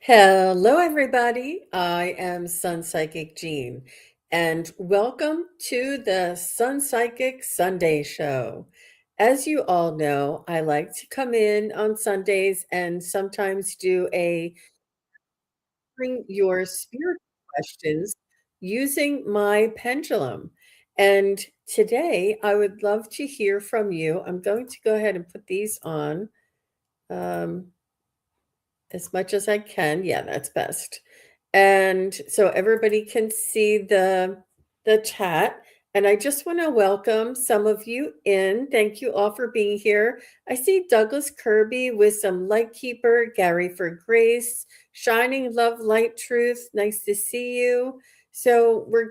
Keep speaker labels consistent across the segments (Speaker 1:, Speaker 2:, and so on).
Speaker 1: Hello, everybody. I am SunPsychic Jean, and welcome to the SunPsychic Sunday Show. As you all know, I like to come in on Sundays and sometimes do a bring your spirit questions using my pendulum. And today, I would love to hear from you. I'm going to go ahead and put these on. Um, as much as I can. Yeah, that's best. And so everybody can see the chat. And I just want to welcome some of you in. Thank you all for being here. I see Douglas Kirby with some light keeper, Gary for Grace, Shining Love Light Truth. Nice to see you. So I'm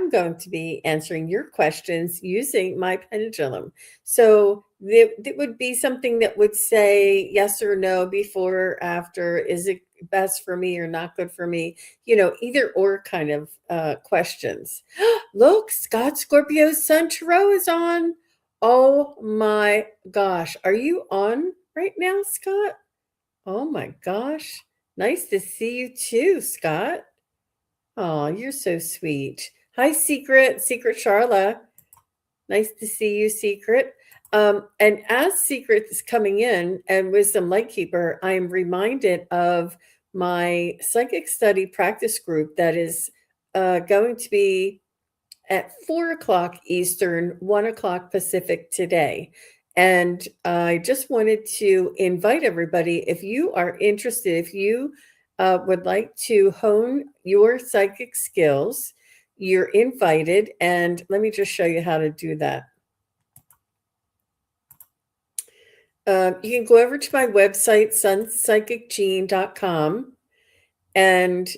Speaker 1: going to be answering your questions using my pendulum. So it would be something that would say yes or no, before or after. Is it best for me or not good for me? Either or kind of questions. Look, Scott Scorpio's Sun Tarot is on. Oh my gosh. Are you on right now, Scott? Oh my gosh. Nice to see you too, Scott. Oh, you're so sweet. Hi, Secret Charla. Nice to see you, Secret. And as Secret is coming in and Wisdom Lightkeeper, I am reminded of my psychic study practice group that is going to be at 4 o'clock Eastern, 1 o'clock Pacific today. And I just wanted to invite everybody, if you are interested, if you would like to hone your psychic skills, you're invited. And let me just show you how to do that. You can go over to my website, sunpsychicgene.com. And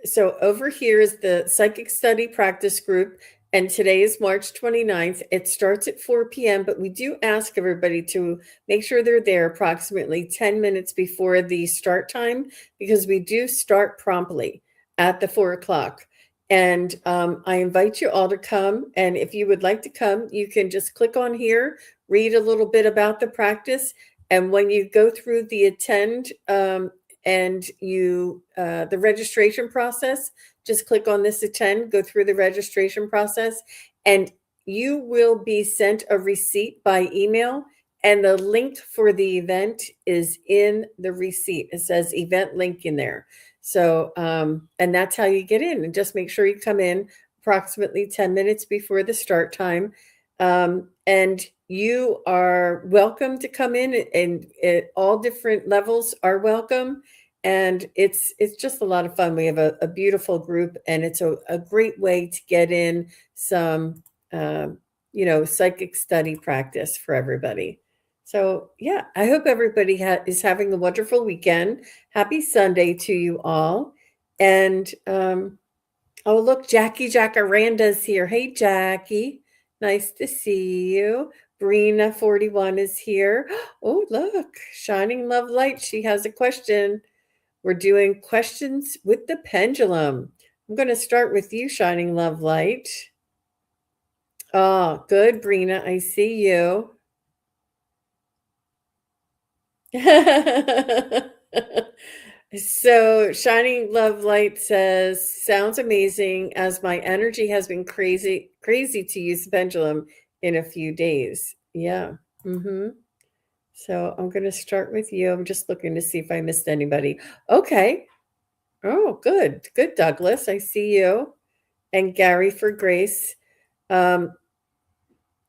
Speaker 1: so over here is the Psychic Study Practice Group. And today is March 29th. It starts at 4 p.m., but we do ask everybody to make sure they're there approximately 10 minutes before the start time, because we do start promptly at the 4 o'clock. And I invite you all to come. And if you would like to come, you can just click on here, read a little bit about the practice. And when you go through the attend and the registration process, just click on this attend, go through the registration process, and you will be sent a receipt by email. And the link for the event is in the receipt. It says event link in there. So, and that's how you get in. And just make sure you come in approximately 10 minutes before the start time. And you are welcome to come in, and all different levels are welcome. And it's just a lot of fun. We have a beautiful group, and it's a great way to get in some, psychic study practice for everybody. So, yeah, I hope everybody is having a wonderful weekend. Happy Sunday to you all. And, oh, look, Jackie Jacaranda's here. Hey, Jackie. Nice to see you. Brina 41 is here. Oh, look, Shining Love Light. She has a question. We're doing questions with the pendulum. I'm going to start with you, Shining Love Light. Oh, good, Brina. I see you. So, Shining Love Light says, sounds amazing, as my energy has been crazy to use the pendulum in a few days. Yeah. Mm-hmm. So I'm going to start with you. I'm just looking to see if I missed anybody. Okay. Oh, good. Good, Douglas. I see you. And Gary for Grace. And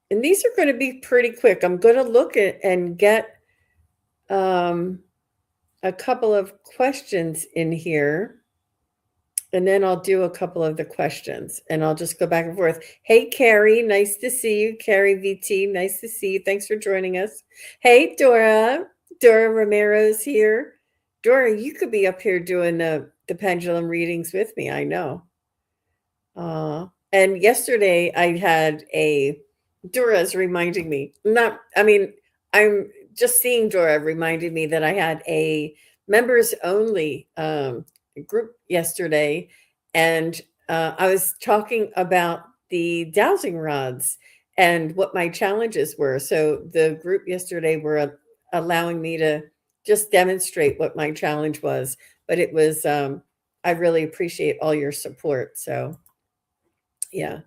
Speaker 1: these are going to be pretty quick. I'm going to look at and get a couple of questions in here. And then I'll do a couple of the questions, and I'll just go back and forth. Hey, Carrie, nice to see you. Carrie VT, nice to see you. Thanks for joining us. Hey, Dora. Dora Romero's here. Dora, you could be up here doing the pendulum readings with me. I know. And yesterday I had Dora's reminding me, I'm just seeing Dora reminded me that I had a members only group yesterday, and I was talking about the dowsing rods and what my challenges were. So the group yesterday were allowing me to just demonstrate what my challenge was. But it was, I really appreciate all your support. So, yeah.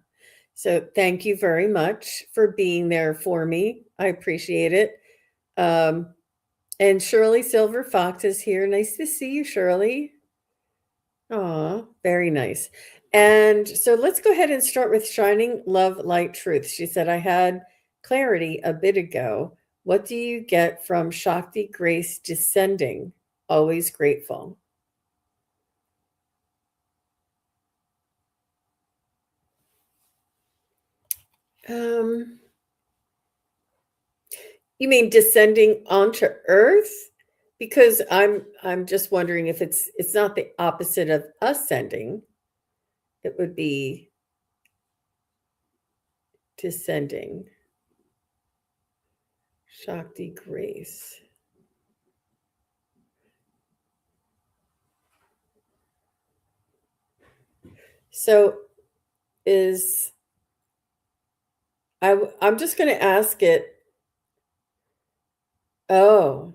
Speaker 1: So thank you very much for being there for me. I appreciate it. Um, and Shirley Silver Fox is here. Nice to see you, Shirley. Aw, very nice. And so let's go ahead and start with Shining Love, Light, Truth. She said, I had clarity a bit ago. What do you get from Shakti Grace descending? Always grateful. Um, you mean descending onto Earth? Because I'm just wondering if it's not the opposite of ascending. It would be descending. Shakti Grace. So is I'm just going to ask it. Oh,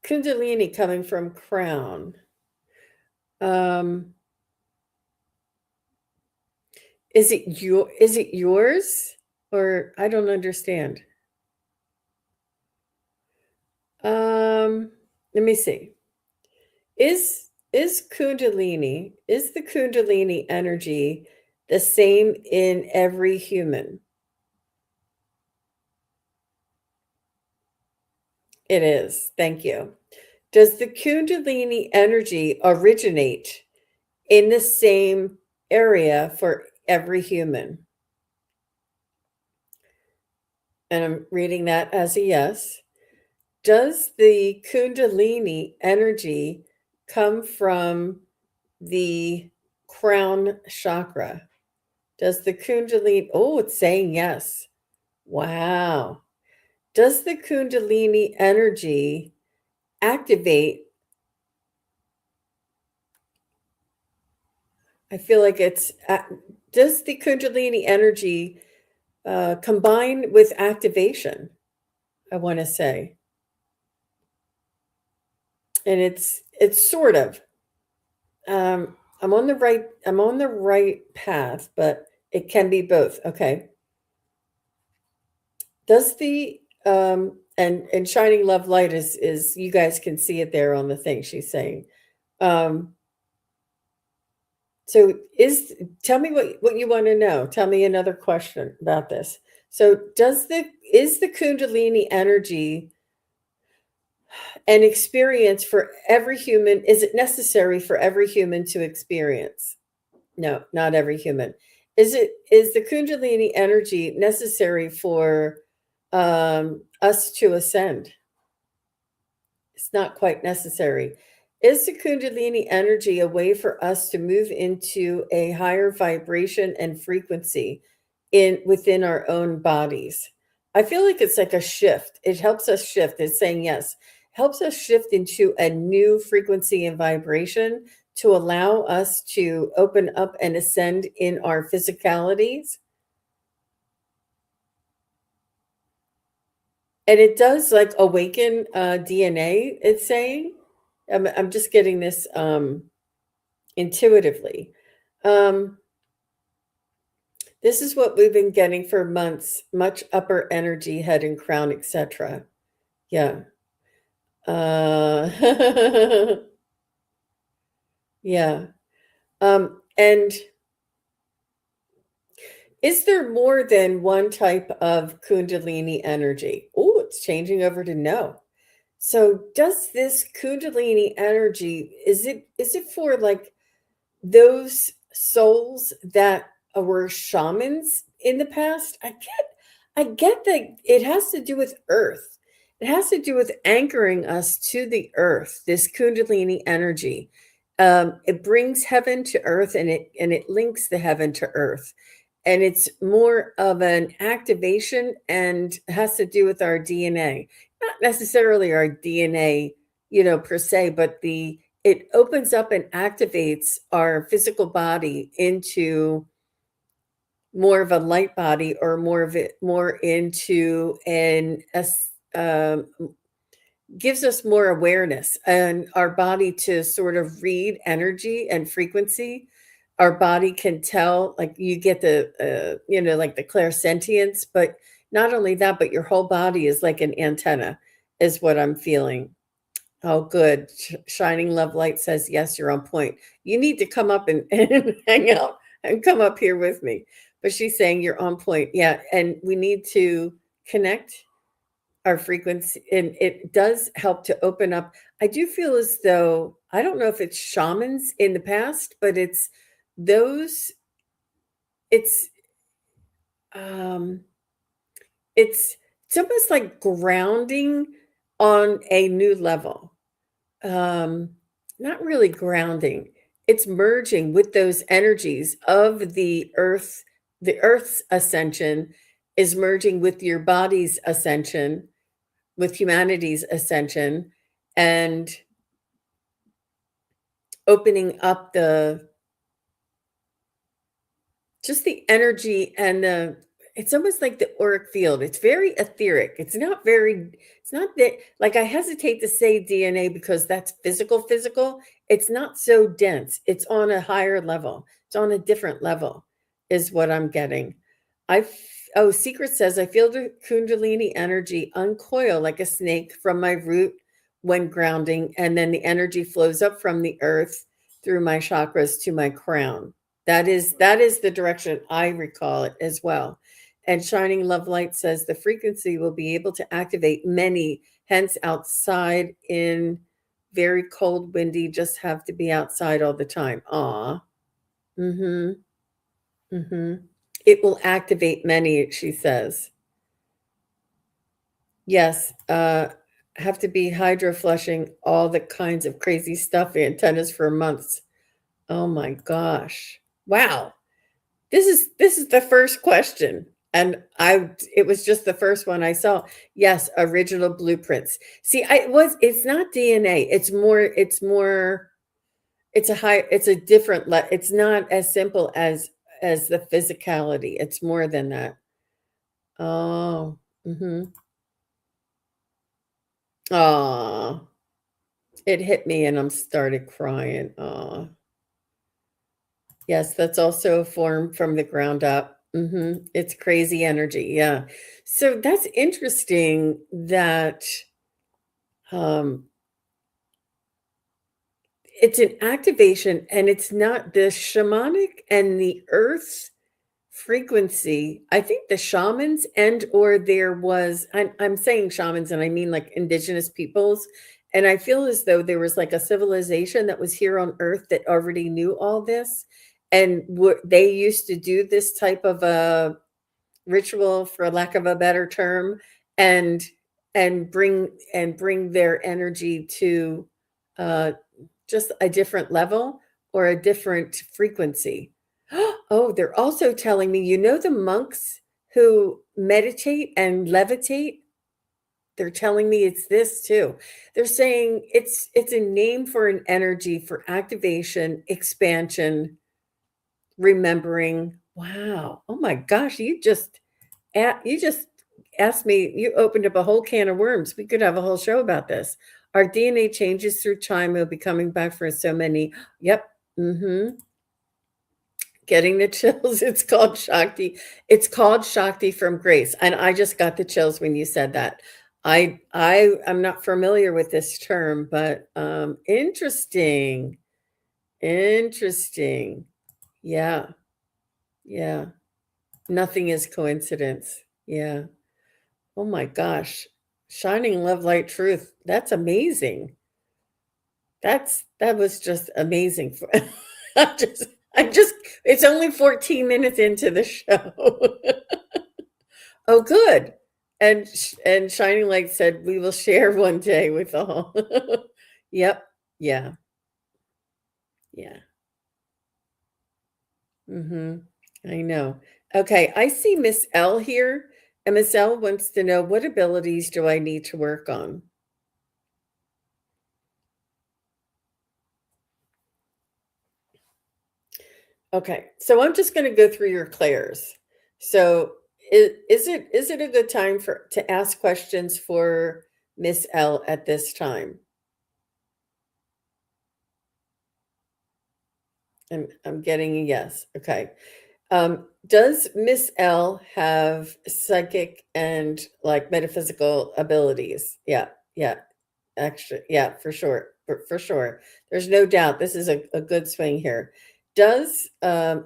Speaker 1: Kundalini coming from crown. Um, is it yours, or I don't understand? Let me see. Is the Kundalini energy the same in every human? It is. Thank you. Does the Kundalini energy originate in the same area for every human? And I'm reading that as a yes. Does the Kundalini energy come from the crown chakra? Does the Kundalini, oh, it's saying yes. Wow. Does the Kundalini energy activate? I feel like does the Kundalini energy combine with activation? I want to say. And it's sort of. I'm on the right path, but it can be both. Okay. Does the and shining love light is you guys can see it there on the thing she's saying. Um so tell me what you want to know. Tell me another question about this. So is the Kundalini energy an experience for every human? Is it necessary for every human to experience? No, not every human. Is the Kundalini energy necessary for us to ascend? It's not quite necessary. Is the Kundalini energy a way for us to move into a higher vibration and frequency within our own bodies? I feel like it's like a shift. It helps us shift. It's saying yes. Helps us shift into a new frequency and vibration to allow us to open up and ascend in our physicalities. And it does like awaken DNA, it's saying. I'm just getting this intuitively. This is what we've been getting for months, much upper energy, head and crown, etc. Yeah. Uh, yeah. And is there more than one type of Kundalini energy? Oh, it's changing over to no. So does this Kundalini energy, is it for like those souls that were shamans in the past? I get that it has to do with earth. It has to do with anchoring us to the earth, this Kundalini energy. It brings heaven to earth, and it links the heaven to earth. And it's more of an activation and has to do with our DNA. Not necessarily our DNA, per se, but it opens up and activates our physical body into more of a light body, or more into um, gives us more awareness and our body to sort of read energy and frequency. Our body can tell, like you get the, like the clairsentience, but not only that, but your whole body is like an antenna, is what I'm feeling. Oh, good. Shining Love Light says, yes, you're on point. You need to come up and, and hang out and come up here with me. But she's saying you're on point. Yeah. And we need to connect our frequency, and it does help to open up. I do feel as though, I don't know if it's shamans in the past, but those, it's, um, it's, it's almost like grounding on a new level. um Not really grounding, it's merging with those energies of the earth's ascension is merging with your body's ascension, with humanity's ascension, and opening up the just the energy and the it's almost like the auric field. It's very etheric. It's not that, like, I hesitate to say DNA because that's physical. It's not so dense. It's on a higher level. It's on a different level, is what I'm getting. Secret says, I feel the Kundalini energy uncoil like a snake from my root when grounding, and then the energy flows up from the earth through my chakras to my crown. That is the direction I recall it as well. And Shining Love Light says the frequency will be able to activate many, hence outside in very cold, windy, just have to be outside all the time. Aw. Mm-hmm. Mm-hmm. It will activate many, she says. Yes. Have to be hydro flushing all the kinds of crazy stuff, antennas for months. Oh my gosh. Wow. This is the first question, and I it was just the first one I saw. Yes, original blueprints. See, it's not DNA. It's a different it's not as simple as the physicality. It's more than that. Oh. Mhm. Aw. It hit me and I'm started crying. Aw. Yes, that's also a form from the ground up. It's crazy energy. Yeah. So that's interesting that um, it's an activation and it's not the shamanic and the earth's frequency. I think the shamans and or there was I'm saying shamans and I mean like indigenous peoples. And I feel as though there was like a civilization that was here on earth that already knew all this, and they used to do this type of a ritual, for lack of a better term, and bring their energy to uh, just a different level or a different frequency. Oh, they're also telling me, the monks who meditate and levitate, they're telling me it's this too. They're saying it's a name for an energy for activation, expansion, remembering. Wow. Oh my gosh, you just asked me, you opened up a whole can of worms. We could have a whole show about this. Our DNA changes through time. We'll be coming back for so many. Yep. Mm-hmm. Getting the chills. It's called Shakti. It's called Shakti from Grace. And I just got the chills when you said that. I am not familiar with this term, but interesting. Interesting. Yeah. Yeah. Nothing is coincidence. Yeah. Oh my gosh. Shining Love Light Truth. That's amazing. That was just amazing. I just I just it's only 14 minutes into the show. Oh, good. And Shining Light said we will share one day with all. Yep. Yeah. Yeah. Mhm. I know. Okay, I see Miss L here, and Miss L wants to know, what abilities do I need to work on? Okay, so I'm just going to go through your clairs. So is it a good time for to ask questions for Miss L at this time? And I'm getting a yes. Okay. Does Miss L have psychic and like metaphysical abilities? Yeah, yeah, actually, yeah, for sure, for sure. There's no doubt. This is a good swing here. Does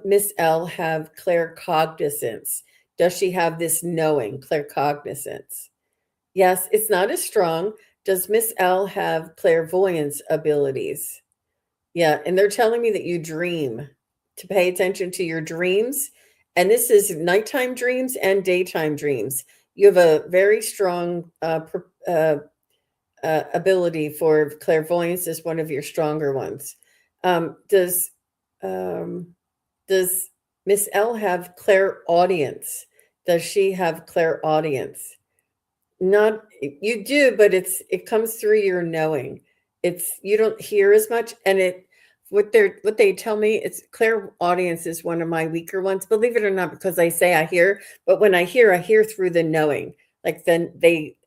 Speaker 1: Miss L have claircognizance? Does she have this knowing, claircognizance? Yes, it's not as strong. Does Miss L have clairvoyance abilities? Yeah, and they're telling me that you dream, to pay attention to your dreams. And this is nighttime dreams and daytime dreams. You have a very strong ability for clairvoyance is one of your stronger ones. Um, does um, does Miss L have clairaudience? Does she have clairaudience? Not you do, but it comes through your knowing. It's you don't hear as much, and it what they tell me, it's clairaudience is one of my weaker ones, believe it or not, because I say I hear, but when I hear through the knowing. Like then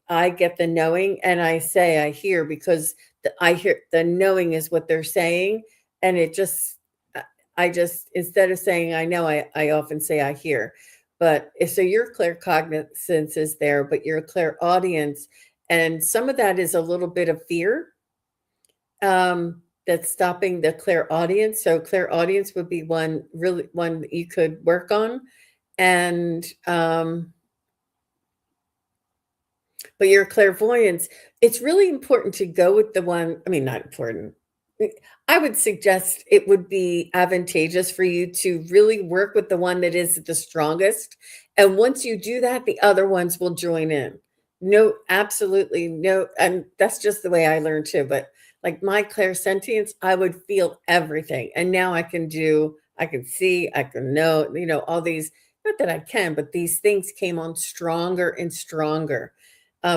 Speaker 1: I get the knowing and I say I hear because I hear the knowing is what they're saying, and it just I just instead of saying I know, I often say I hear. But so your claircognizance is there, but your clairaudience, and some of that is a little bit of fear that's stopping the clairaudience. So clairaudience would be one that you could work on, and but your clairvoyance, it's really important to go with the one, I mean, not important. I would suggest it would be advantageous for you to really work with the one that is the strongest. And once you do that, the other ones will join in. No, absolutely no. And that's just the way I learned too. But like my clairsentience, I would feel everything. And now I can see, I can know, all these, not that I can, but these things came on stronger and stronger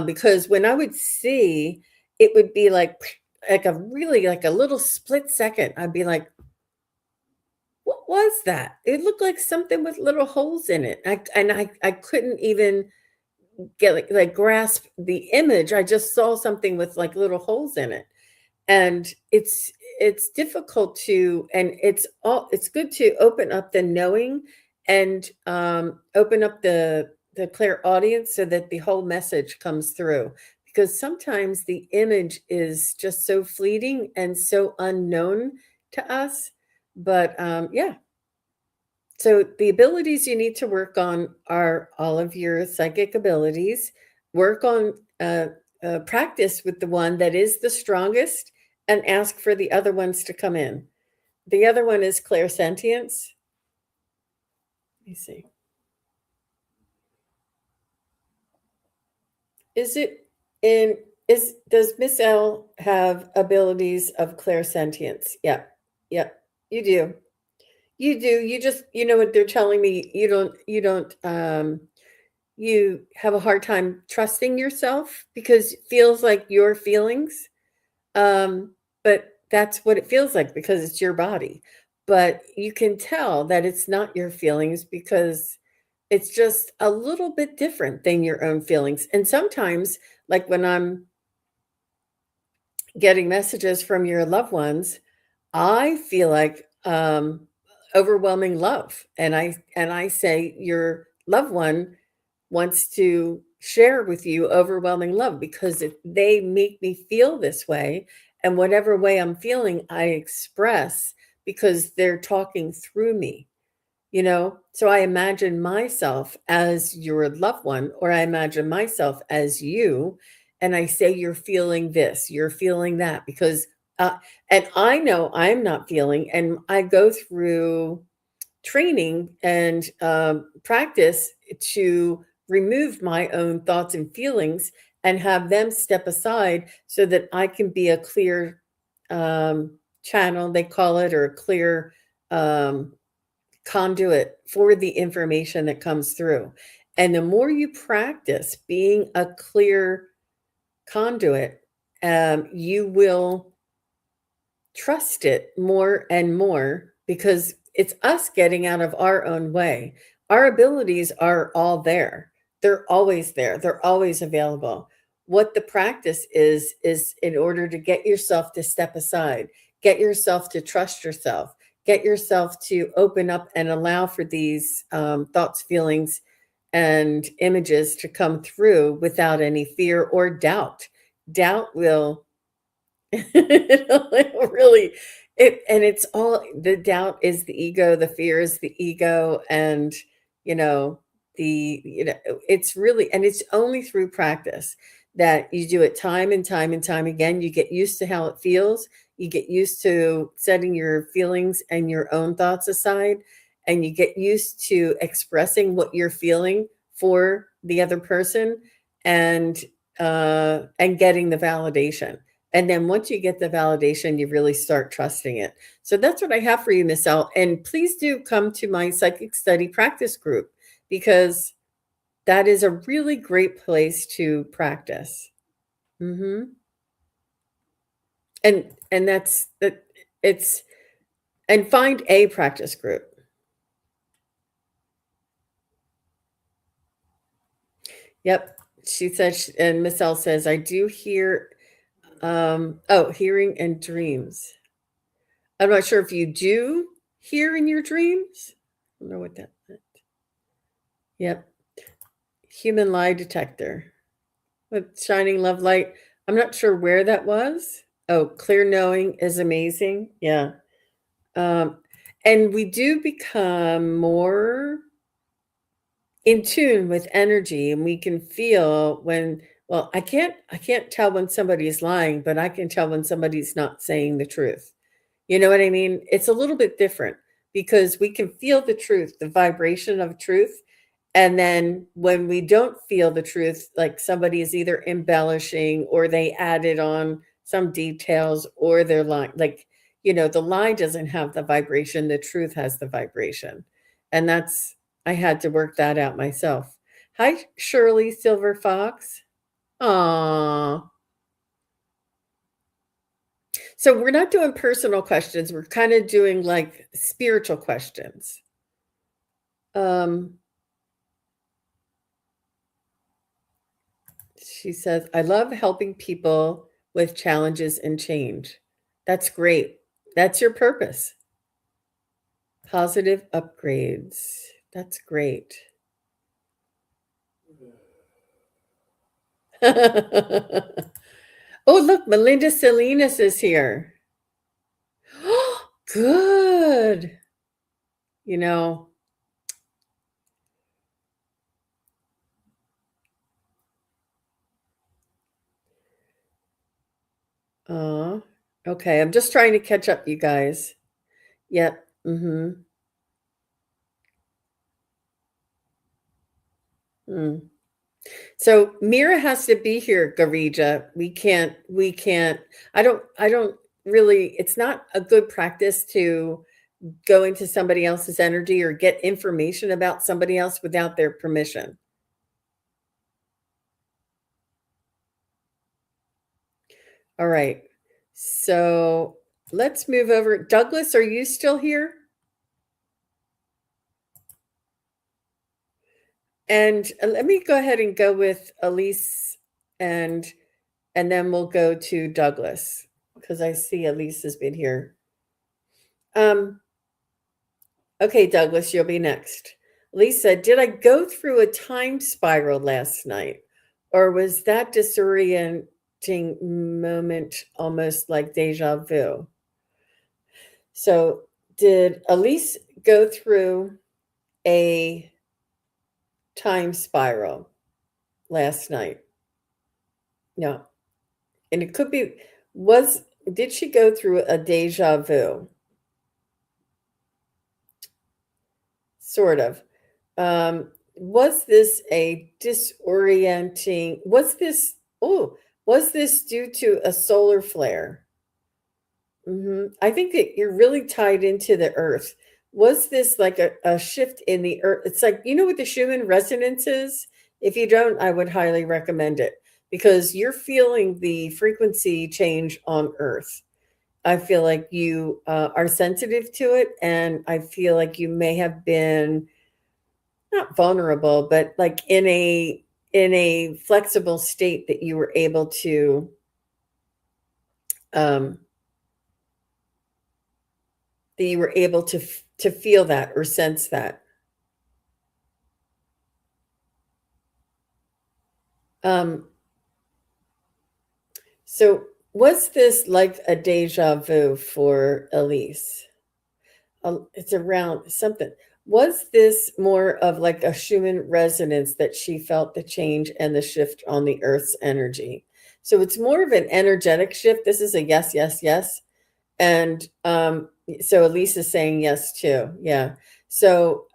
Speaker 1: because when I would see, it would be like a really like a little split second. I'd be like, "What was that?" It looked like something with little holes in it. I couldn't even get like grasp the image. I just saw something with like little holes in it, and it's difficult to, and it's good to open up the knowing and open up the clear audience so that the whole message comes through, because sometimes the image is just so fleeting and so unknown to us. But yeah, so the abilities you need to work on are all of your psychic abilities. Work on practice with the one that is the strongest, and ask for the other ones to come in. The other one is clairsentience. Let me see. Is it in is does Miss L have abilities of clairsentience? Yeah. Yeah. You do. You do. You just you know what they're telling me, you don't you have a hard time trusting yourself because it feels like your feelings. Um, but that's what it feels like because it's your body. But you can tell that it's not your feelings because it's just a little bit different than your own feelings. And sometimes, like when I'm getting messages from your loved ones, I feel like overwhelming love. And I say your loved one wants to share with you overwhelming love because they make me feel this way. And whatever way I'm feeling, I express because they're talking through me, So I imagine myself as your loved one, or I imagine myself as you. And I say, you're feeling this, you're feeling that, because, and I know I'm not feeling, and I go through training and practice to remove my own thoughts and feelings and have them step aside so that I can be a clear channel, they call it, or a clear conduit for the information that comes through. And the more you practice being a clear conduit, you will trust it more and more because it's us getting out of our own way. Our abilities are all there. They're always there. They're always available. what the practice is in order to get yourself to step aside, get yourself to trust yourself, get yourself to open up and allow for these thoughts, feelings, and images to come through without any fear or doubt. Doubt will it'll really it and it's all the doubt is the ego, the fear is the ego, and you know, it's really and it's only through practice that you do it time and time and time again. You get used to how it feels. You get used to setting your feelings and your own thoughts aside, and you get used to expressing what you're feeling for the other person and getting the validation. And then once you get the validation, you really start trusting it. So that's what I have for you, Miss L. And please do come to my psychic study practice group because that is a really great place to practice. Hmm. And that's that it's and find a practice group. Yep. She says, and Miss L says, I do hear hearing and dreams. I'm not sure if you do hear in your dreams. I don't know what that meant. Yep. Human lie detector with shining love light. I'm not sure where that was. Oh, clear knowing is amazing. Yeah. Um, and we do become more in tune with energy and we can feel when well, I can't tell when somebody is lying, but I can tell when somebody's not saying the truth. You know what I mean? It's a little bit different because we can feel the truth, the vibration of truth. And then when we don't feel the truth, like somebody is either embellishing or they added on some details or they're lying. Like, the lie doesn't have the vibration, the truth has the vibration. And I had to work that out myself. Hi, Shirley Silver Fox. Aw. So we're not doing personal questions. We're kind of doing like spiritual questions. Um, she says, I love helping people with challenges and change. That's great. That's your purpose. Positive upgrades. That's great. Oh, look, Melinda Salinas is here. Good. You know, uh, okay. I'm just trying to catch up, you guys. Yep. Mm-hmm. Mm. So Mira has to be here, Garija. We can't, I don't really, it's not a good practice to go into somebody else's energy or get information about somebody else without their permission. All right. So let's move over. Douglas, are you still here? And let me go ahead and go with Elise and and then we'll go to Douglas because I see Elise has been here. Um, okay, Douglas, you'll be next. Lisa, did I go through a time spiral last night? Or was that disorienting moment almost like deja vu? So, did Elise go through a time spiral last night? No. And it could be, did she go through a deja vu? Sort of. Was this a disorienting? Was this due to a solar flare? I think that you're really tied into the earth. Was this like a shift in the earth? It's like, you know what the Schumann resonance is? If you don't, I would highly recommend it because you're feeling the frequency change on earth. I feel like you are sensitive to it, and I feel like you may have been not vulnerable, but like in a flexible state that you were able to um, to feel that or sense that. Um, so was this like a deja vu for Elise? It's around something. Was this more of like a Schumann resonance that she felt the change and the shift on the Earth's energy? So it's more of an energetic shift. This is a yes, yes, yes. And so Elise is saying yes too. Yeah. So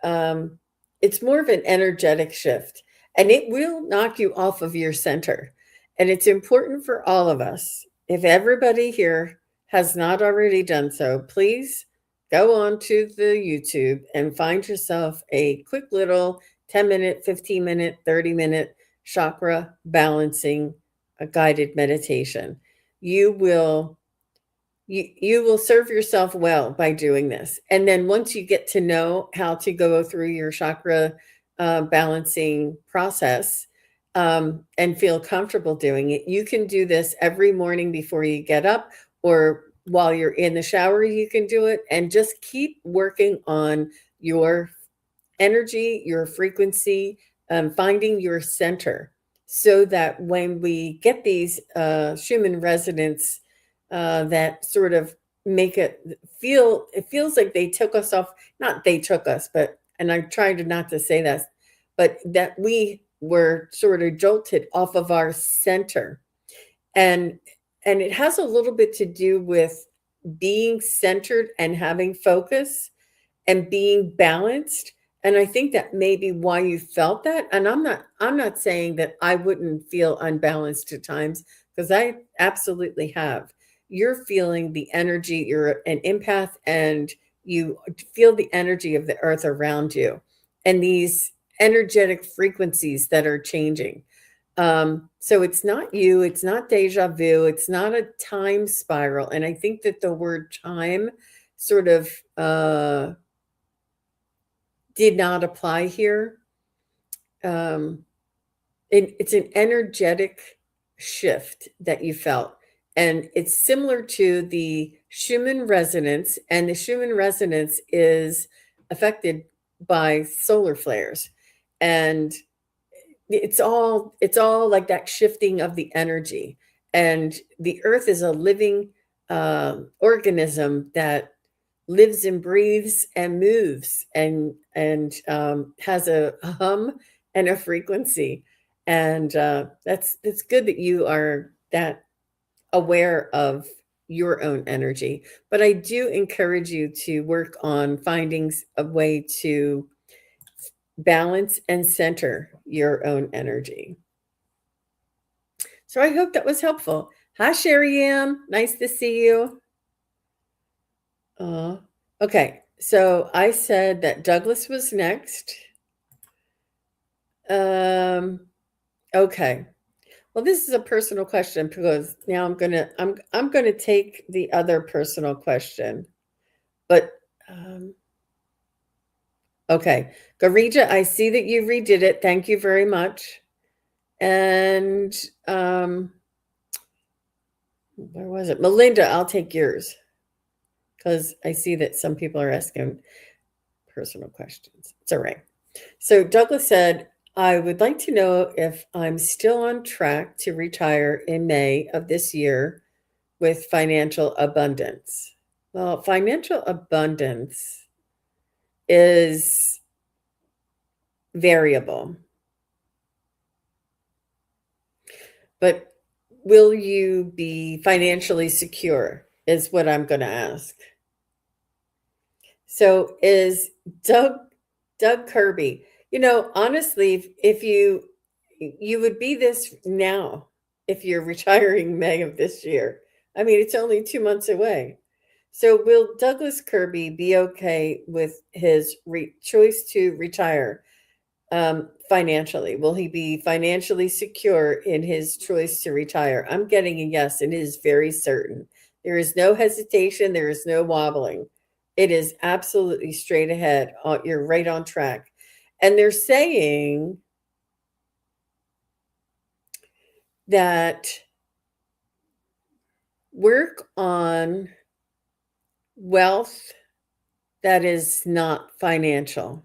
Speaker 1: it's more of an energetic shift and it will knock you off of your center. And it's important for all of us. If everybody here has not already done so, please go on to the YouTube and find yourself a quick little 10-minute, 15-minute, 30-minute chakra balancing a guided meditation. You will serve yourself well by doing this. And then once you get to know how to go through your chakra balancing process and feel comfortable doing it, you can do this every morning before you get up or while you're in the shower, you can do it and just keep working on your energy, your frequency, finding your center so that when we get these Schumann resonance that sort of make it feels like they took us off, not they took us, but, and I tried to not to say that, but that we were sort of jolted off of our center. And it has a little bit to do with being centered and having focus and being balanced. And I think that may be why you felt that. And I'm not saying that I wouldn't feel unbalanced at times, because I absolutely have. You're feeling the energy, you're an empath, and you feel the energy of the earth around you and these energetic frequencies that are changing. So it's not you, it's not deja vu, it's not a time spiral. And I think that the word time sort of did not apply here. Um, it's an energetic shift that you felt. And it's similar to the Schumann resonance. And the Schumann resonance is affected by solar flares. And it's all like that shifting of the energy. And the earth is a living organism that lives and breathes and moves and has a hum and a frequency. And that's good that you are that aware of your own energy. But I do encourage you to work on finding a way to balance and center your own energy. So I hope that was helpful. Hi, Sherry Ann. Nice to see you. Okay, so I said that Douglas was next. Okay. Well, this is a personal question because now I'm gonna take the other personal question. But okay, Garija, I see that you redid it. Thank you very much. And where was it? Melinda, I'll take yours because I see that some people are asking personal questions. It's all right. So Douglas said, I would like to know if I'm still on track to retire in May of this year with financial abundance. Well, financial abundance is variable. But will you be financially secure is what I'm going to ask. So is Doug Kirby, honestly, if you would be this now if you're retiring May of this year. I mean, it's only 2 months away. So will Douglas Kirby be okay with his choice to retire financially? Will he be financially secure in his choice to retire? I'm getting a yes, and it is very certain. There is no hesitation. There is no wobbling. It is absolutely straight ahead. You're right on track. And they're saying that work on wealth that is not financial.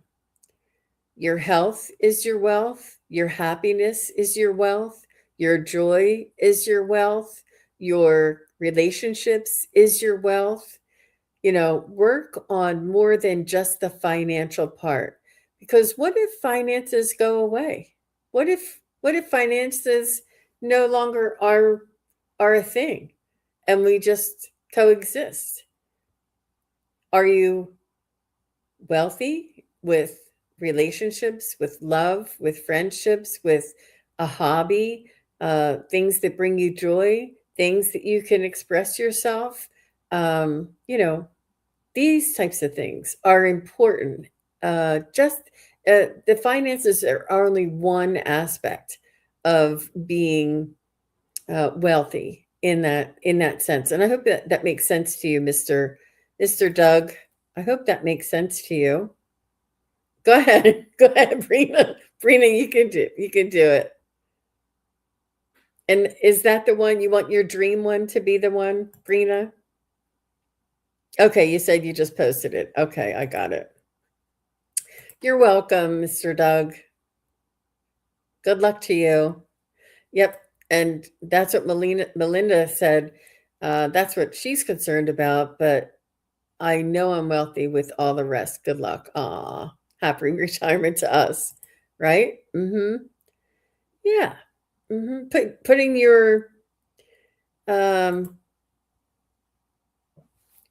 Speaker 1: Your health is your wealth, your happiness is your wealth, your joy is your wealth, your relationships is your wealth. Work on more than just the financial part. Because what if finances go away? What if finances no longer are a thing and we just coexist? Are you wealthy with relationships, with love, with friendships, with a hobby, things that bring you joy, things that you can express yourself? Um, you know, these types of things are important. Just the finances are only one aspect of being wealthy in that sense, and I hope that makes sense to you, Mister Doug. I hope that makes sense to you. Go ahead, go ahead, Brina. Brina, you can do it. And is that the one you want your dream one to be? The one, Brina? Okay, you said you just posted it. Okay, I got it. You're welcome, Mr. Doug. Good luck to you. Yep. And that's what Melinda said. That's what she's concerned about. But I know I'm wealthy with all the rest. Good luck. Aw, happy retirement to us. Right? Mm-hmm. Yeah. Mm-hmm. Putting your um,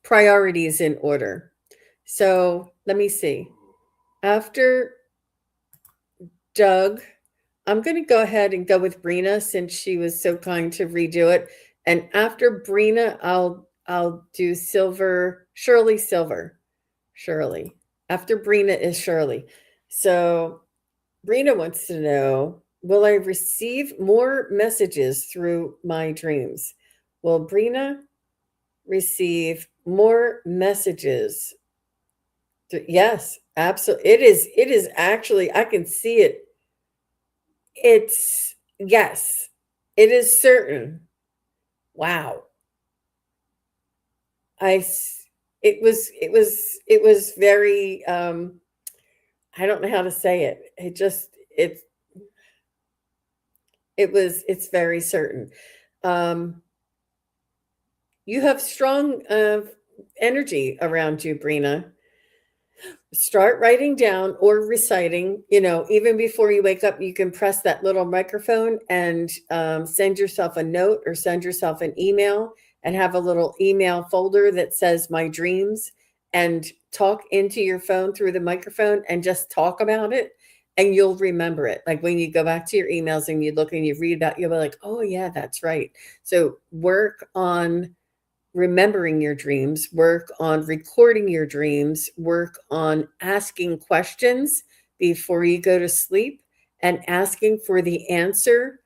Speaker 1: priorities in order. So let me see. After Doug, I'm going to go ahead and go with Brina since she was so kind to redo it. And after Brina, I'll do Silver, Shirley Silver. Shirley. After Brina is Shirley. So Brina wants to know, will I receive more messages through my dreams? Will Brina receive more messages? Yes, absolutely. It is actually, I can see it. It's yes, it is certain. Wow. I s- it was very I don't know how to say it. It's very certain. Um you have strong energy around you, Brina. Start writing down or reciting. Even before you wake up, you can press that little microphone and send yourself a note or send yourself an email and have a little email folder that says my dreams, and talk into your phone through the microphone and just talk about it, and you'll remember it. Like when you go back to your emails and you look and you read about, you'll be like, oh yeah, that's right. So work on remembering your dreams, work on recording your dreams, work on asking questions before you go to sleep and asking for the answer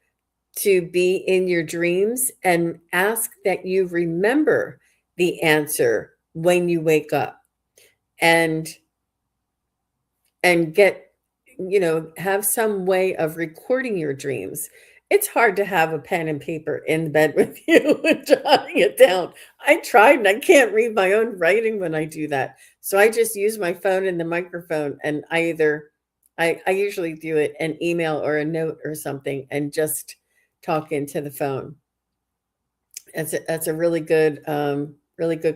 Speaker 1: to be in your dreams, and ask that you remember the answer when you wake up, and get have some way of recording your dreams. It's hard to have a pen and paper in bed with you and jotting it down. I tried and I can't read my own writing when I do that, so I just use my phone and the microphone, and I usually do it an email or a note or something and just talk into the phone. That's a really good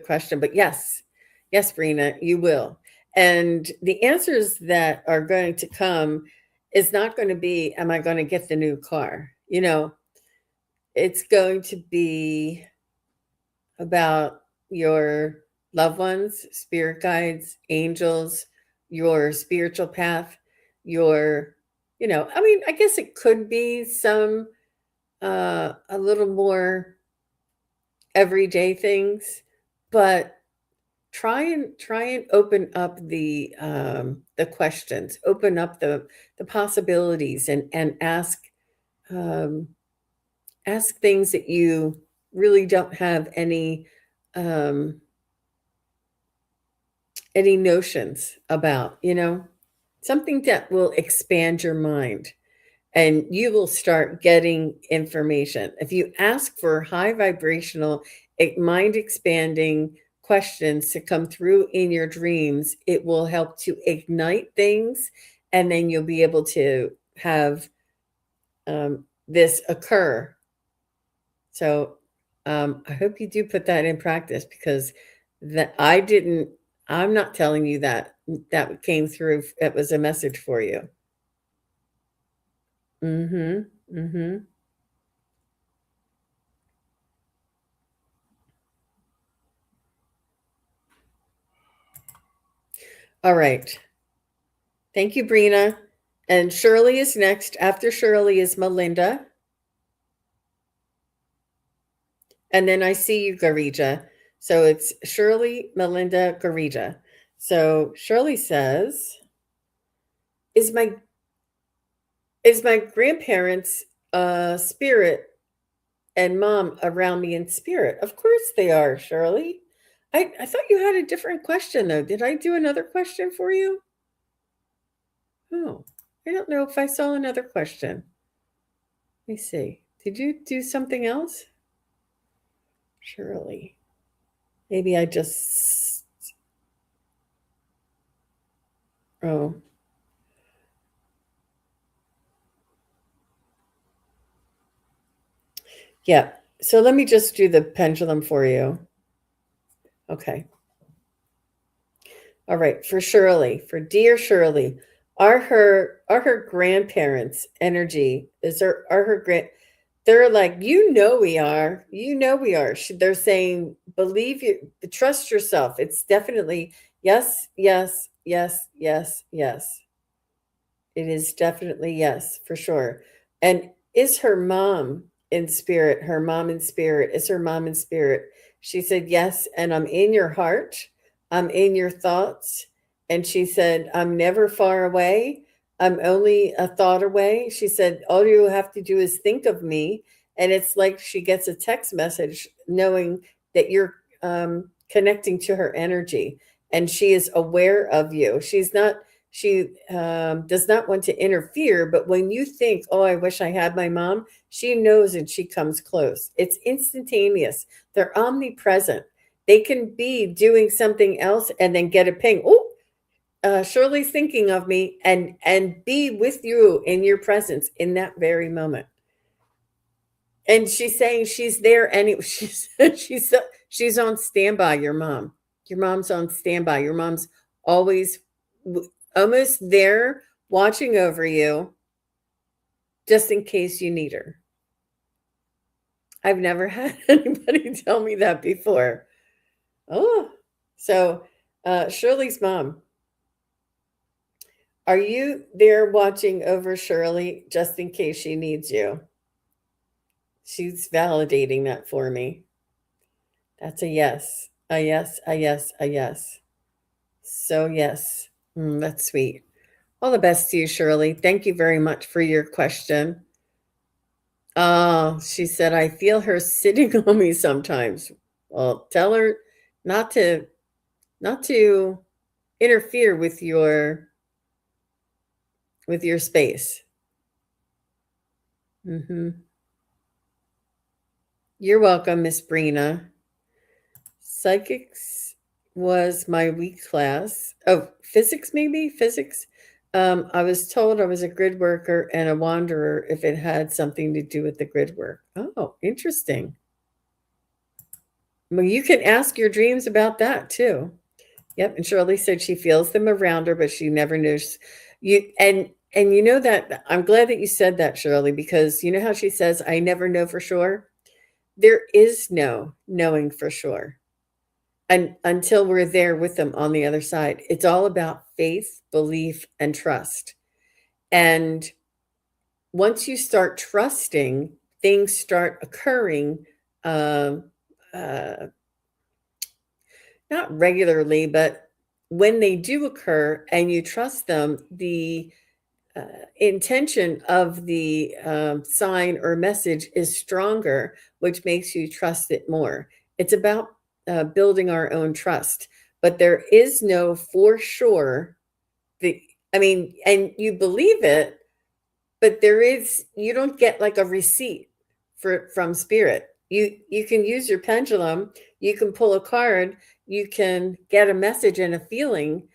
Speaker 1: question. But yes, yes, Brina, you will. And the answers that are going to come is not going to be, am I going to get the new car? It's going to be about your loved ones, spirit guides, angels, your spiritual path, I mean, I guess it could be some a little more everyday things, but try and open up the questions, open up the possibilities, and um, ask things that you really don't have um, any notions about. Something that will expand your mind. and you will start getting information. If you ask for high vibrational, mind expanding questions to come through in your dreams, it will help to ignite things, and then you'll be able to have this occur. So I hope you do put that in practice, because that I'm not telling you that came through. It was a message for you. Mm-hmm. Mm-hmm. All right. Thank you, Brina. And Shirley is next. After Shirley is Melinda. And then I see you, Garija. So it's Shirley, Melinda, Garija. So Shirley says, is my grandparents spirit and mom around me in spirit? Of course they are, Shirley. I thought you had a different question though. Did I do another question for you? Oh, I don't know if I saw another question. Let me see. Did you do something else? Shirley. Maybe I just. Oh. Yeah. So let me just do the pendulum for you. Okay. All right. For Shirley, for dear Shirley, are her grandparents' energy, are her grand, they're like, we are. We are. They're saying, believe you, trust yourself. It's definitely yes, yes, yes, yes, yes. It is definitely yes, for sure. And is her mom in spirit? Her mom in spirit? Is her mom in spirit? She said, yes. And I'm in your heart. I'm in your thoughts. And she said, I'm never far away. I'm only a thought away. She said, all you have to do is think of me. And it's like she gets a text message knowing that you're connecting to her energy. And she is aware of you. She does not want to interfere, but when you think, oh, I wish I had my mom, she knows and she comes close. It's instantaneous. They're omnipresent. They can be doing something else and then get a ping. Oh, Shirley's thinking of me, and be with you in your presence in that very moment. And she's saying she's there anyway. She's on standby. Your mom's on standby. Your mom's always almost there watching over you just in case you need her. I've never had anybody tell me that before. Oh, so Shirley's mom, are you there watching over Shirley just in case she needs you? She's validating that for me. That's a yes, a yes, a yes, a yes. So, yes, that's sweet. All the best to you, Shirley. Thank you very much for your question. Oh, she said, I feel her sitting on me sometimes. Well, tell her not to interfere with your space. You're welcome, Miss Brina. Psychics was my week class. Oh, physics, maybe? Physics. I was told I was a grid worker and a wanderer if it had something to do with the grid work. Oh, interesting. Well, you can ask your dreams about that too. Yep. And Shirley said she feels them around her, but she never knows. And you know that I'm glad that you said that, Shirley, because you know how she says, I never know for sure. There is no knowing for sure. And until we're there with them on the other side, it's all about faith, belief, and trust. And once you start trusting, things start occurring, not regularly, but when they do occur and you trust them, the intention of the sign or message is stronger, which makes you trust it more. It's about building our own trust, but there is no for sure. And you believe it, but you don't get like a receipt from spirit. You can use your pendulum, you can pull a card, you can get a message and a feeling,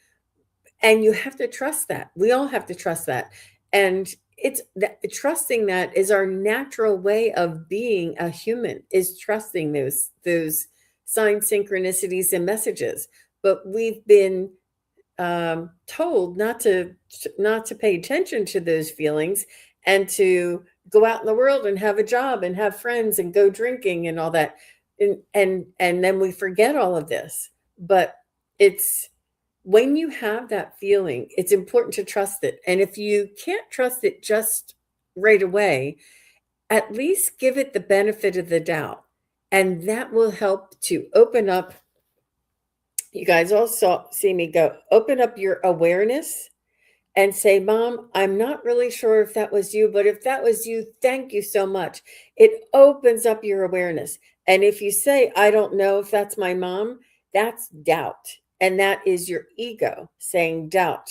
Speaker 1: and you have to trust that. We all have to trust that. And it's that trusting that is our natural way of being a human, is trusting those sign synchronicities and messages. But we've been told not to pay attention to those feelings, and to go out in the world and have a job and have friends and go drinking and all that, and then we forget all of this. But it's when you have that feeling, it's important to trust it. And if you can't trust it just right away, at least give it the benefit of the doubt, and that will help to open up. You guys all see me go, open up your awareness and say, Mom, I'm not really sure if that was you, but if that was you, thank you so much. It opens up your awareness. And if you say, I don't know if that's my mom, that's doubt. And that is your ego saying doubt.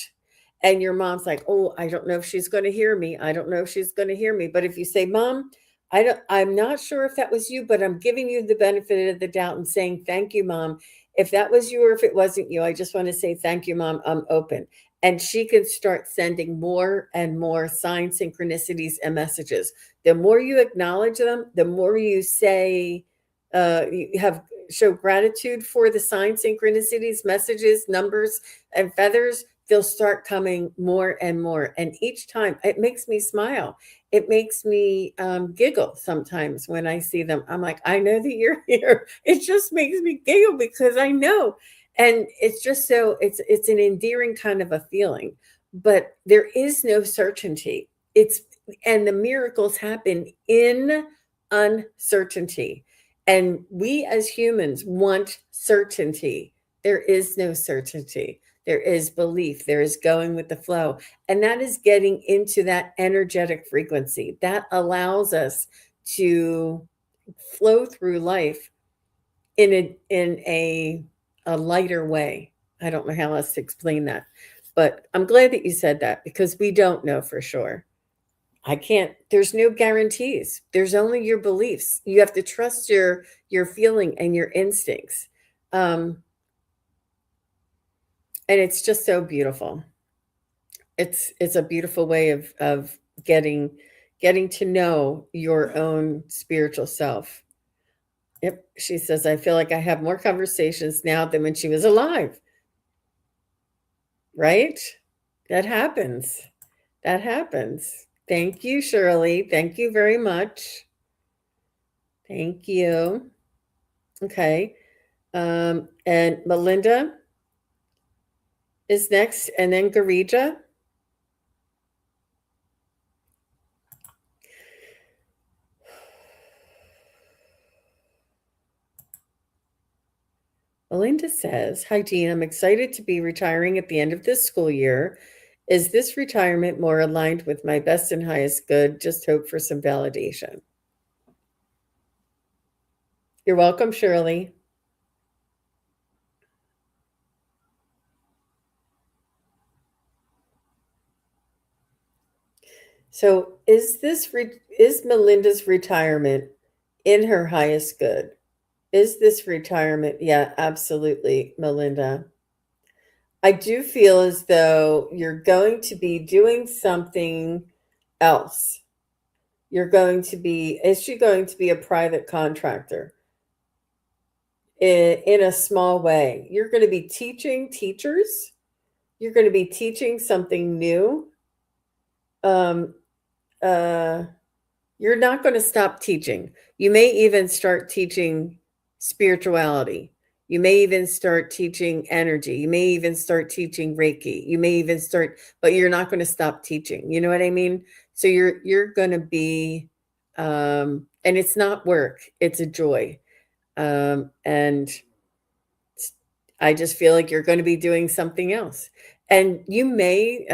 Speaker 1: And your mom's like, oh, I don't know if she's going to hear me. I don't know if she's going to hear me. But if you say, Mom, I'm not sure if that was you, but I'm giving you the benefit of the doubt and saying, thank you, Mom. If that was you or if it wasn't you, I just want to say, thank you, Mom. I'm open. And she can start sending more and more sign synchronicities and messages. The more you acknowledge them, the more you say, show gratitude for the sign synchronicities, messages, numbers, and feathers, they'll start coming more and more. And each time it makes me smile. It makes me giggle sometimes when I see them. I'm like, I know that you're here. It just makes me giggle because I know. And it's just it's an endearing kind of a feeling, but there is no certainty. And the miracles happen in uncertainty. And we as humans want certainty. There is no certainty. There is belief. There is going with the flow. And that is getting into that energetic frequency that allows us to flow through life in a lighter way. I don't know how else to explain that, but I'm glad that you said that, because we don't know for sure. There's no guarantees. There's only your beliefs. You have to trust your feeling and your instincts. And it's just so beautiful. It's a beautiful way of getting to know your own spiritual self. Yep. She says, I feel like I have more conversations now than when she was alive. Right? That happens. That happens. Thank you, Shirley. Thank you very much. Thank you. Okay. And Melinda is next, and then Garija. Melinda says, hi, Jean. I'm excited to be retiring at the end of this school year. Is this retirement more aligned with my best and highest good? Just hope for some validation. You're welcome, Shirley. So is Melinda's retirement in her highest good? Is this retirement? Yeah, absolutely, Melinda. I do feel as though you're going to be doing something else. Is she going to be a private contractor in a small way? You're going to be teaching teachers. You're going to be teaching something new. You're not going to stop teaching. You may even start teaching spirituality. You may even start teaching energy. You may even start teaching Reiki. You may even but you're not going to stop teaching. You know what I mean? So you're going to be, and it's not work. It's a joy. And I just feel like you're going to be doing something else. And you may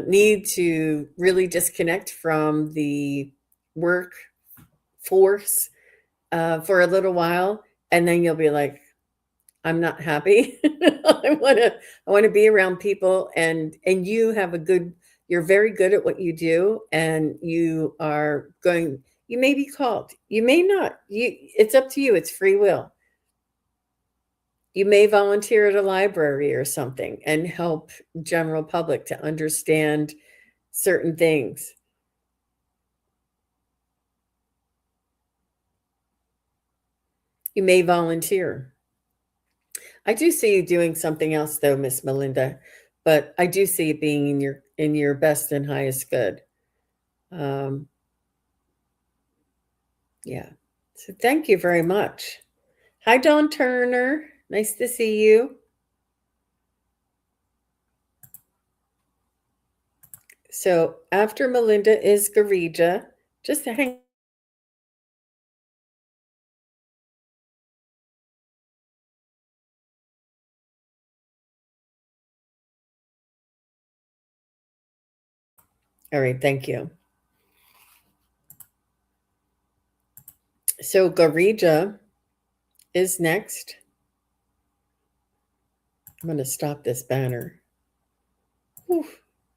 Speaker 1: need to really disconnect from the workforce for a little while, and then you'll be like, I'm not happy. I want to be around people, and you'll you're very good at what you do, and you may be called. You may not. It's up to you. It's free will. You may volunteer at a library or something and help general public to understand certain things. You may volunteer. I do see you doing something else though, Miss Melinda, but I do see it being in your best and highest good. Um, yeah. So thank you very much. Hi, Dawn Turner. Nice to see you. So after Melinda is Garija. Just hang. All right, thank you. So Garija is next. I'm going to stop this banner. Whew.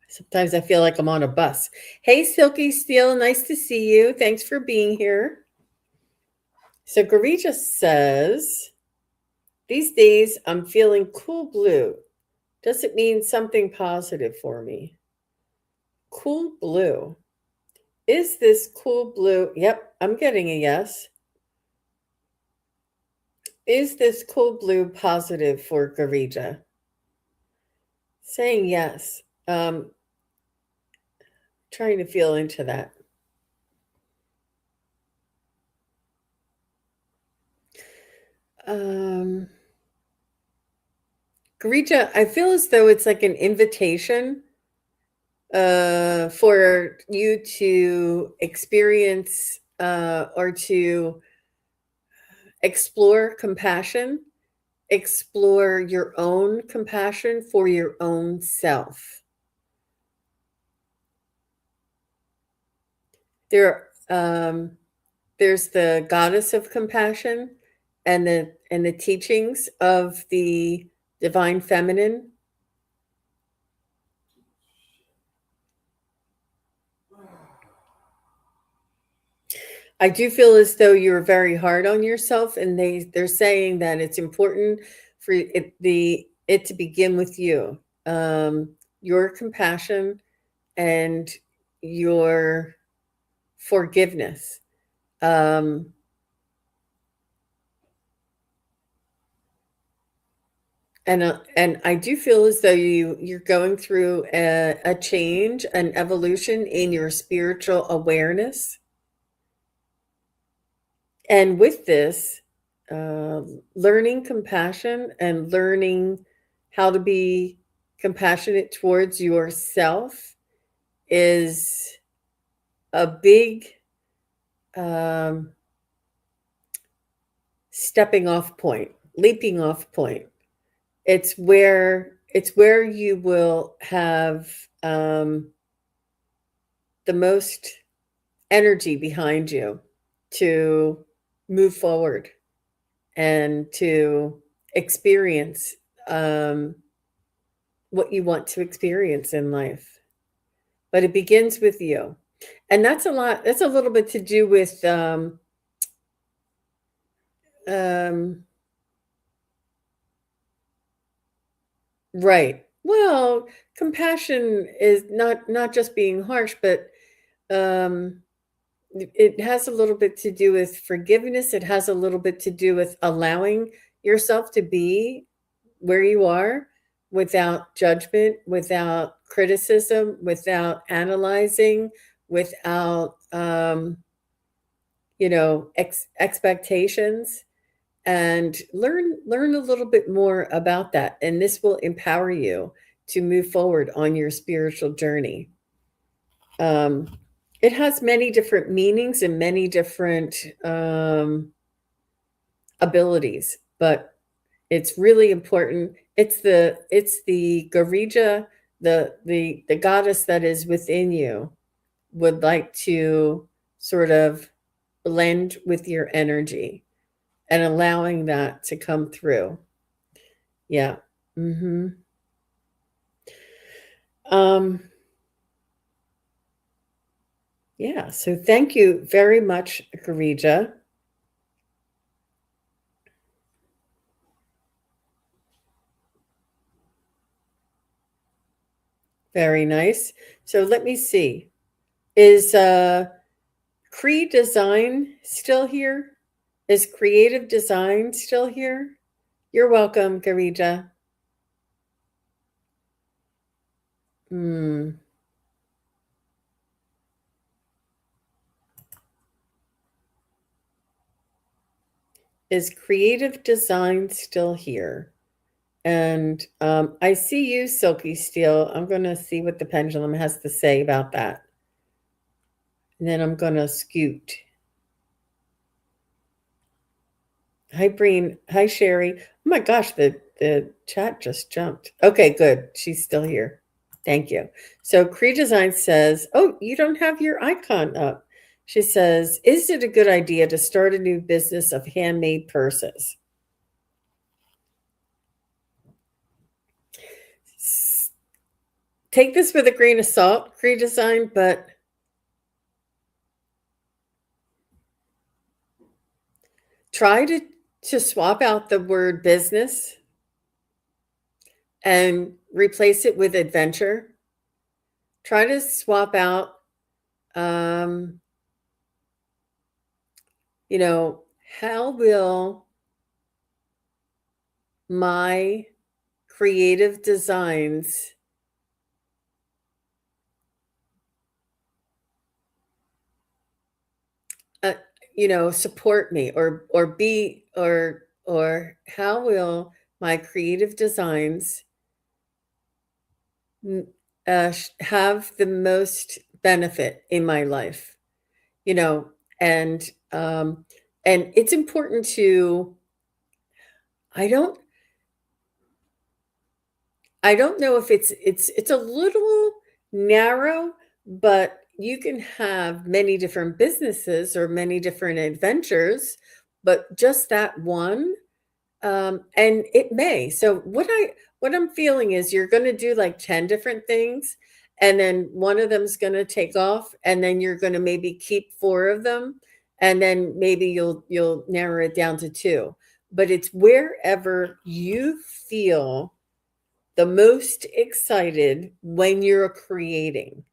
Speaker 1: Sometimes I feel like I'm on a bus. Hey, Silky Steel, nice to see you. Thanks for being here. So Garija says, these days I'm feeling cool blue. Does it mean something positive for me? Cool blue. Is this cool blue? Yep, I'm getting a yes. Is this cool blue positive for Garija? Saying yes. Trying to feel into that. Garija, I feel as though it's like an invitation for you to experience or to explore compassion, explore your own compassion for your own self. There's the goddess of compassion and the teachings of the divine feminine. I do feel as though you're very hard on yourself, and they're saying that it's important for it to begin with you, your compassion and your forgiveness. Um, and I do feel as though you're going through a change, an evolution in your spiritual awareness. And with this, uh, learning compassion and learning how to be compassionate towards yourself is a big um, stepping off point, leaping off point. It's where you will have the most energy behind you to move forward and to experience what you want to experience in life. But it begins with you. And that's a little bit to do with um, right. Well, compassion is not just being harsh, but um, it has a little bit to do with forgiveness. It has a little bit to do with allowing yourself to be where you are without judgment, without criticism, without analyzing, without expectations, and learn a little bit more about that, and this will empower you to move forward on your spiritual journey. It has many different meanings and many different abilities, but it's really important. It's the Garija, the goddess that is within you, would like to sort of blend with your energy and allowing that to come through. Yeah. Mm-hmm. Um, Yeah, so thank you very much, Garija. Very nice. So let me see. Is Cree Design still here? Is Creative Design still here? You're welcome, Garija. Hmm. Is Creative Design still here? And I see you, Silky Steel. I'm going to see what the pendulum has to say about that. And then I'm going to scoot. Hi, Breen. Hi, Sherry. Oh my gosh, the chat just jumped. Okay, good. She's still here. Thank you. So Cree Design says, oh, you don't have your icon up. She says, is it a good idea to start a new business of handmade purses? Take this with a grain of salt, Cree Design, but try to swap out the word business and replace it with adventure. Try to swap out, um, you know, how will my creative designs uh, support me or be or how will my creative designs have the most benefit in my life, you know, and um, and it's important to I don't I don't know if it's a little narrow, but you can have many different businesses or many different adventures, but just that one, and it may. So what I'm feeling is you're going to do like 10 different things, and then one of them's going to take off, and then you're going to maybe keep four of them, and then maybe you'll narrow it down to two. But it's wherever you feel the most excited when you're creating.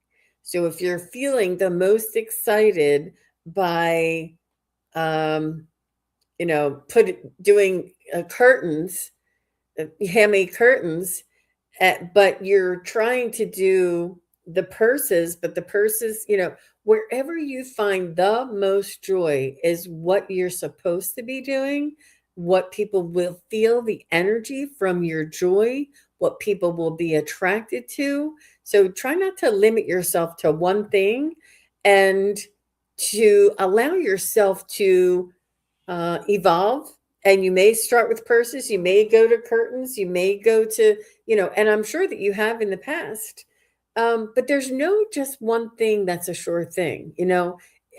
Speaker 1: So if you're feeling the most excited by, um, doing curtains, handmade curtains, but you're trying to do the purses, but the purses, wherever you find the most joy is what you're supposed to be doing, what people will feel the energy from your joy, what people will be attracted to. So try not to limit yourself to one thing and to allow yourself to evolve. And you may start with purses, you may go to curtains, you may go to, and I'm sure that you have in the past. But there's no just one thing that's a sure thing,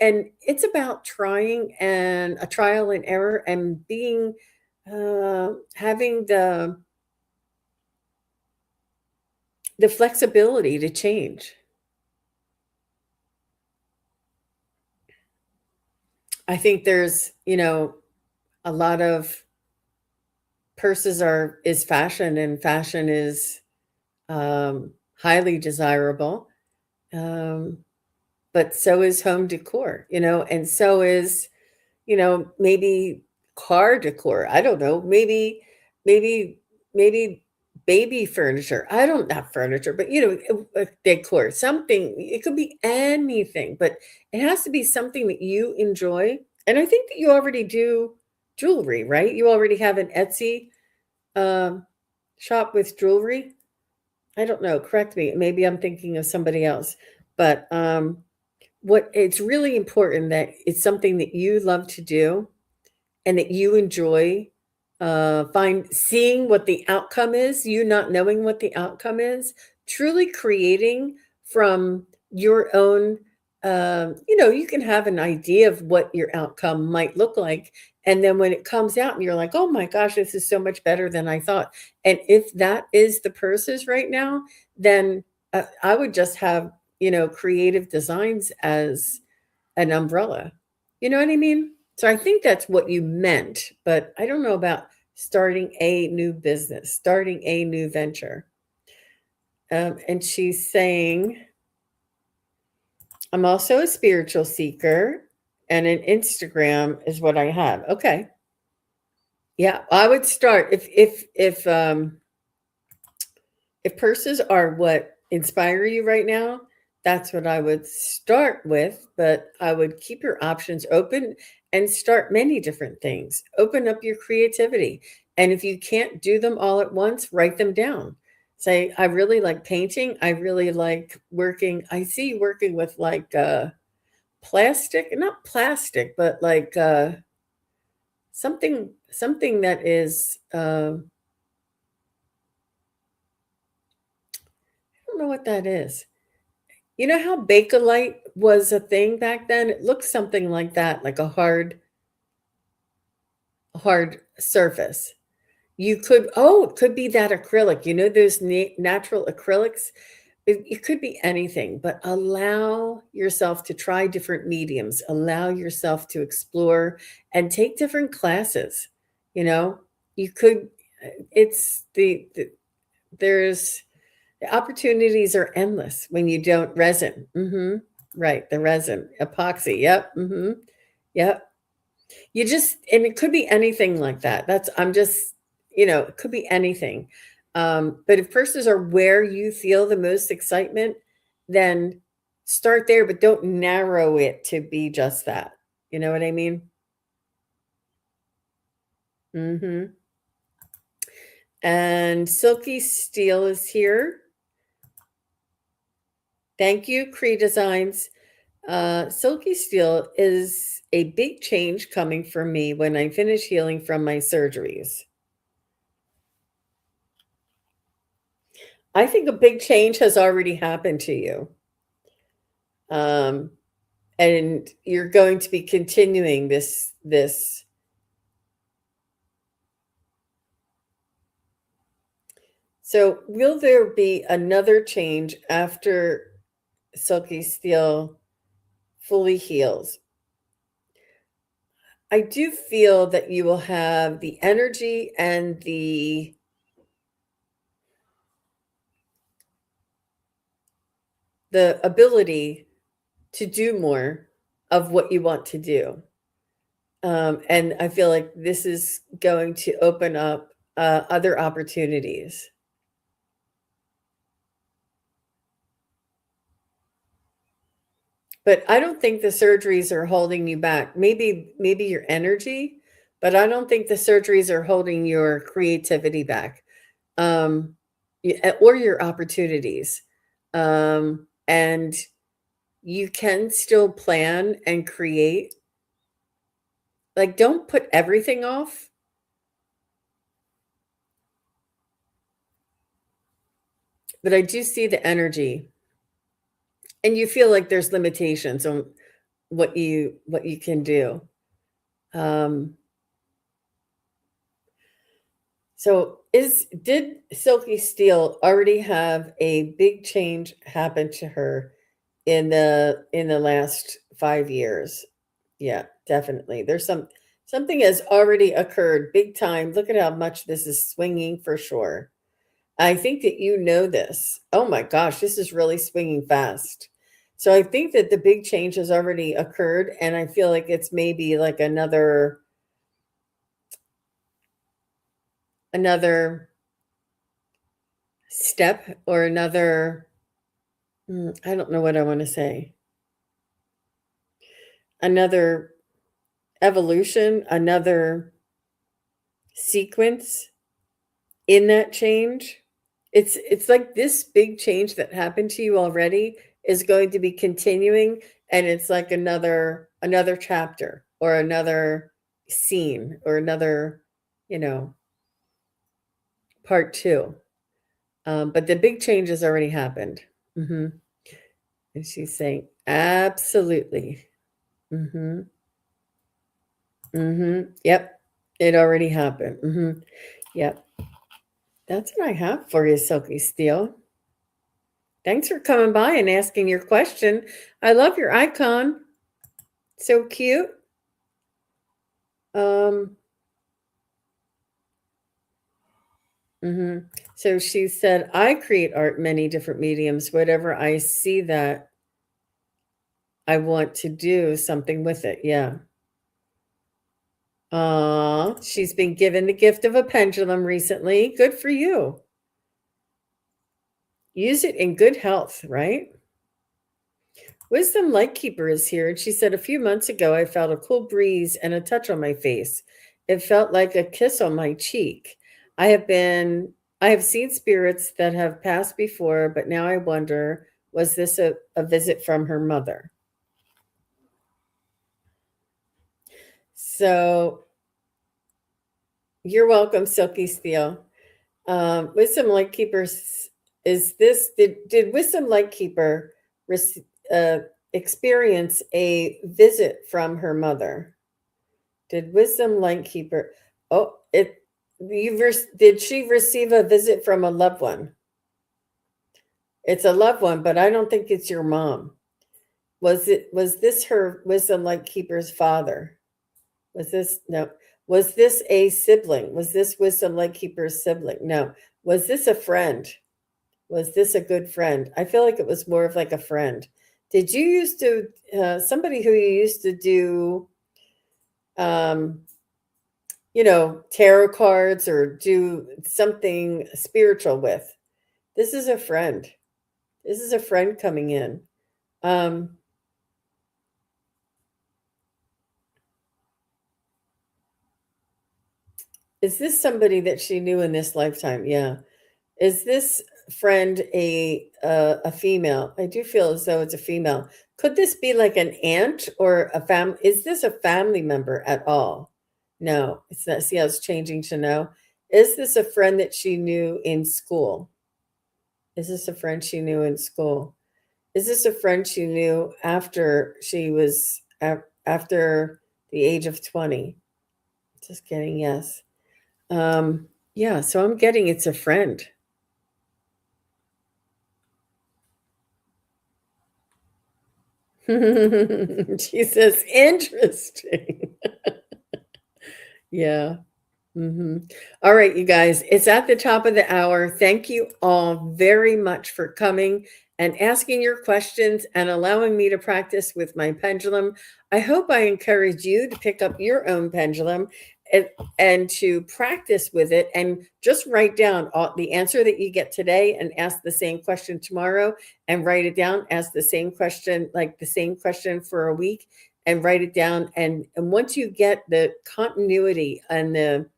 Speaker 1: and it's about trying and a trial and error and being, having the flexibility to change. I think there's, a lot of purses is fashion, and fashion is highly desirable. Um, but so is home decor, and so is, maybe car decor. I don't know, maybe, maybe baby furniture. I don't Not furniture, but decor. Something. It could be anything, but it has to be something that you enjoy. And I think that you already do jewelry, right? You already have an Etsy um, shop with jewelry. I don't know, correct me, maybe I'm thinking of somebody else, but, what it's really important that it's something that you love to do and that you enjoy, find seeing what the outcome is, you not knowing what the outcome is, truly creating from your own, you can have an idea of what your outcome might look like. And then when it comes out and you're like, oh my gosh, this is so much better than I thought. And if that is the purses right now, then I would just have, creative designs as an umbrella. You know what I mean? So I think that's what you meant, but I don't know about starting a new business, starting a new venture. And she's saying, I'm also a spiritual seeker, and an Instagram is what I have. Okay. Yeah, I would start if purses are what inspire you right now, that's what I would start with, but I would keep your options open and start many different things. Open up your creativity. And if you can't do them all at once, write them down. Say, I really like painting. I really like working. I see you working with like plastic, not plastic, but like something that is I don't know what that is. You know how Bakelite was a thing back then? It looks something like that, like a hard surface. It could be that acrylic. You know those natural acrylics? It could be anything, but allow yourself to try different mediums. Allow yourself to explore and take different classes. You know, you could, it's there's, the opportunities are endless when you don't resin. Right, the resin, epoxy. Yep. Yep. And it could be anything like that. I'm just, it could be anything. But if purses are where you feel the most excitement, then start there, but don't narrow it to be just that. You know what I mean? hmm And Silky Steel is here. Thank you, Cree Designs. Silky Steel is a big change coming for me when I finish healing from my surgeries. I think a big change has already happened to you. Um, and you're going to be continuing this. So will there be another change after Silky Steel fully heals? I do feel that you will have the energy and the ability to do more of what you want to do. And I feel like this is going to open up other opportunities. But I don't think the surgeries are holding you back. Maybe your energy, but I don't think the surgeries are holding your creativity back, um, or your opportunities. And you can still plan and create. Like, don't put everything off. But I do see the energy, and you feel like there's limitations on what you can do. Um, so did Silky Steel already have a big change happen to her in the last 5 years? Yeah, definitely. Something has already occurred big time. Look at how much this is swinging for sure. I think that you know this. Oh my gosh, this is really swinging fast. So I think that the big change has already occurred, and I feel like it's maybe like another step or another I don't know what I want to say. Another evolution, another sequence in that change. It's like this big change that happened to you already is going to be continuing, and it's like another chapter or another scene or another, you know, part two. But the big change has already happened. hmm And she's saying, absolutely. hmm Yep. It already happened. Yep. That's what I have for you, Silky Steel. Thanks for coming by and asking your question. I love your icon. So cute. Um, So she said, I create art in many different mediums. Whatever I see that I want to do something with it. Yeah. She's been given the gift of a pendulum recently. Good for you. Use it in good health, right? Wisdom Lightkeeper is here, and she said, a few months ago, I felt a cool breeze and a touch on my face. It felt like a kiss on my cheek. I have been, I have seen spirits that have passed before, but now I wonder, was this a visit from her mother? So you're welcome, Silky Steel. Wisdom Lightkeeper, is this, did Wisdom Lightkeeper uh, experience a visit from her mother? Did Wisdom Lightkeeper? Oh, did she receive a visit from a loved one? It's a loved one, but I don't think it's your mom. Was this her Wisdom Lightkeeper's father? Was this no? Was this a sibling? Was this Wisdom Lightkeeper's sibling? No. Was this a friend? Was this a good friend? I feel like it was more of like a friend. Did you used to somebody who you used to do tarot cards or do something spiritual with? This is a friend. This is a friend coming in. Is this somebody that she knew in this lifetime? Yeah. Is this friend a female? I do feel as though it's a female. Could this be like an aunt or a fam? Is this a family member at all? No, it's not. See how it's changing to no. Is this a friend that she knew in school? Is this a friend she knew in school? Is this a friend she knew after she was after the age of 20? Just kidding. Yes. Yeah. So I'm getting it's a friend. She says, interesting. Yeah. All right, you guys, it's at the top of the hour. Thank you all very much for coming and asking your questions and allowing me to practice with my pendulum. I hope I encourage you to pick up your own pendulum and to practice with it and just write down the answer that you get today and ask the same question tomorrow and write it down, ask the same question, like the same question for a week and write it down. And once you get the continuity and the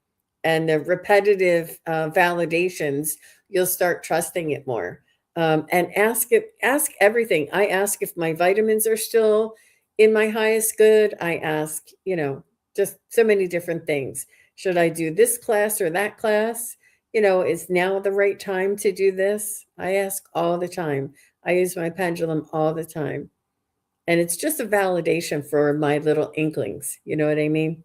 Speaker 1: repetitive validations, you'll start trusting it more. And ask everything. I ask if my vitamins are still in my highest good. I ask, just so many different things. Should I do this class or that class? Is now the right time to do this? I ask all the time. I use my pendulum all the time. And it's just a validation for my little inklings. You know what I mean?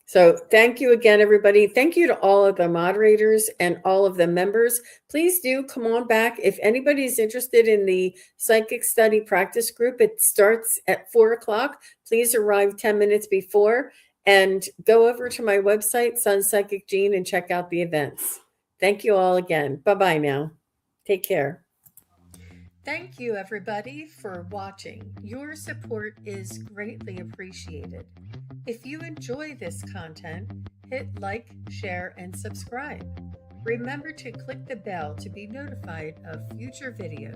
Speaker 1: So thank you again, everybody. Thank you to all of the moderators and all of the members. Please do come on back. If anybody's interested in the psychic study practice group, it starts at 4:00. Please arrive 10 minutes before and go over to my website, SunPsychic Gene, and check out the events. Thank you all again. Bye-bye now. Take care. Thank you, everybody, for watching. Your support is greatly appreciated. If you enjoy this content, hit like, share, and subscribe. Remember to click the bell to be notified of future videos.